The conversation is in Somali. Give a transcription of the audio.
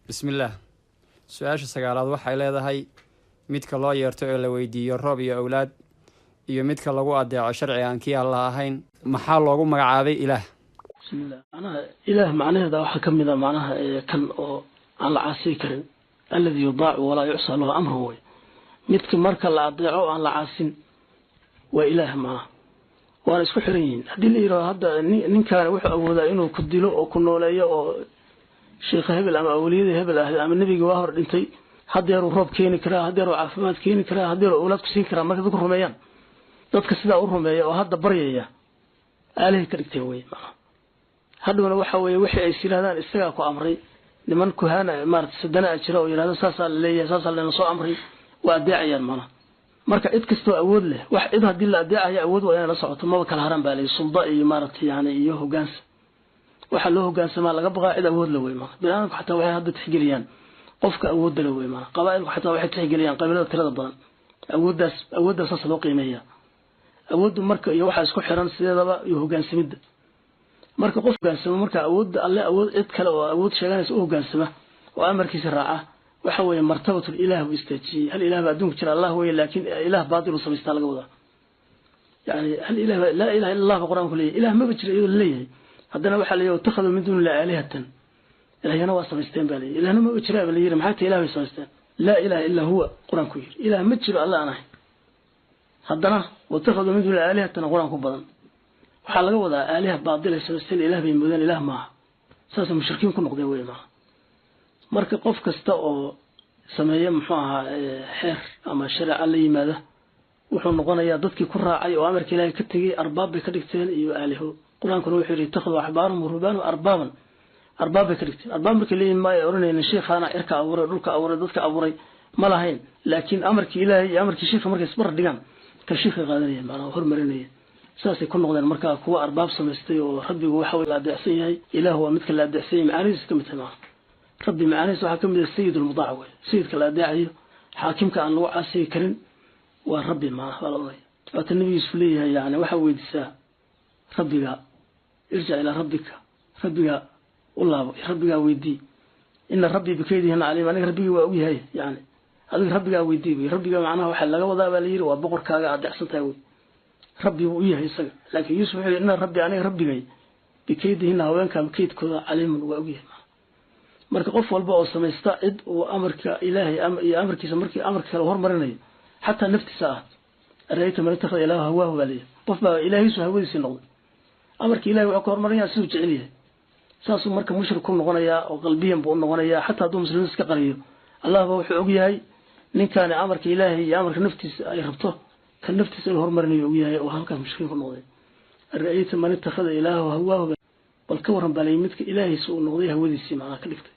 bismillaah. Su-aasha sagaalaad waxay leedahay midka loo yeerto ee la weydiiyo roob iyo awlaad iyo midka lagu adeeco sharci aan kii alla ahayn maxaa loogu magacaabay ilaah? bismillaah. Macnaha ilaah macnaheeda waxa ka mid ah macnaha kan oo aan la caasi karin alladhi yudaacu wala yu'sa lahu amruhu way midka marka la adeeco aan la caasin waa ilaah macnaha waan isku xiran yihiin hadii la yiraahdo hadda ninkan wuxuu awoodaa inuu ku dilo oo ku nooleeyo oo sheekh hebel ama awliyada hebel ah ama nabiga waa hor dhintay hadeer uu roob keeni karaa hadeer uu caafimaad keeni karaa hadeer uu awlaad ku siin karaa marka dadku rumeeyaan dadka sida u rumeeya oo hadda baryaya aalay ka dhigtay way hadhoona waxa weeye wixii ay siraadaan isaga ku amray niman ku haana maarta sadana jira oo yiraahdo saasa leeyahay saasa leena soo amray waa adeecayaan mana marka cid kasto awood leh wax cid hadii la adeecayo awood waa in la socoto ma kala haran baa leeyahay sulda iyo maarta yaani iyo hogaans waxa loo hogaansama laga baqaa cid awood la weeyma binaanku xataa waxay hadda tixgeliyaan qofka awood la weeyma qabaa'ilku xataa waxay tixgeliyaan qabiilada tirada badan awooddaas loo qiimeeyaa awooddu marka iyo waxa isku xiran sideedaba iyo hogaansamida marka qof hogaansamo marka awoodda alle awood cid kale oo awood sheeganaysa oo hogaansama oo amarkiisa raaca waxa weeye martabatu ilaah u istaajiy hal ilaah adduunka jira allah weeye laakiin ilaah baadil u sameeyay laga wada yani hal ilaah la ilaha illa allah quraanku leeyahay ilaah ma jiro iyadoo leeyahay haddana waxa la yiraahdo takhadu min duun la ilahatan ilaahna waa sameysteen baa leeyahay ilaahna ma jiro baa leeyahay maxay ilaah way sameysteen la ilaha illa huwa quraanku yiri ilaah ma jiro allah anahay haddana wa takhadu min duun la ilahatan quraanku badan waxa laga wadaa ilaah baadil ay sameysteen ilaah bay mudan ilaah ma saas mushrikiin ku noqday weeyma marka qof kasta oo sameeyo muxuu ahaa xeer ama sharci la yimaada wuxuu noqonayaa dadkii ku raacay oo amarka ilaahay ka tagay arbaab bay ka dhigteen iyo aaliho quraanku wuxuu yiri takhadu ahbaarum rubaanu arbaab bay ka dhigteen arbaab markii leeyahay ma oranayna sheekhana irka abuuray dhulka abuuray dadka abuuray ma lahayn laakiin amarkii ilaahay iyo amarkii sheekha markay isbar dhigaan ka sheekha qaadanayeen macnaha hormarinaya saasay ku noqdeen marka kuwa arbaab sameystay oo rabbigu waxa uu la adeecsan yahay ilaahu waa midka la adeecsan yahay macaniis ka mid ah ربي معاني سواء كم السيد المضاعف سيد كلا داعي حاكم كأن لو عسي كريم وربي معه والله فالنبي يوسف ليه يعني وحوي الساعة ربي قال ارجع إلى ربك ربي قال والله ربي قال ويدي إن ربي بكيده هنا عليم أنا ربي وأوي هاي يعني هذا ربي قال ويدي ربي قال معناه وحل لقى وضع بالير وبقر كاجا عد أحسن تاوي ربي وأوي هاي سجى لكن يوسف إن ربي أنا ربي جاي بكيده هنا وين كان بكيد كذا عليم وأوي marka qof walba oo sameeysta cid oo amarka ilaahay iyo amarkiisa markii amarka kala hormarinayo hatta naftiisa ah arayta ma takhad ilaaha hawa waliya qof baa ilaahay soo hawadiisa noqday amarka ilaahay wuxuu ka hormarinayaa sidoo jecel yahay saasuu marka mushrik ku noqonaya oo qalbiyan buu noqonaya hatta hadduu muslimiin iska qariyo allah baa wuxuu og yahay ninkan amarka ilaahay iyo amarka naftiisa ay rabto kan naftiisa uu hormarinayo og yahay oo halka mushrik ku noqday arayta ma takhad ilaaha hawa bal ka waran balay midka ilaahay soo noqday hawadiisa macna ka dhigtay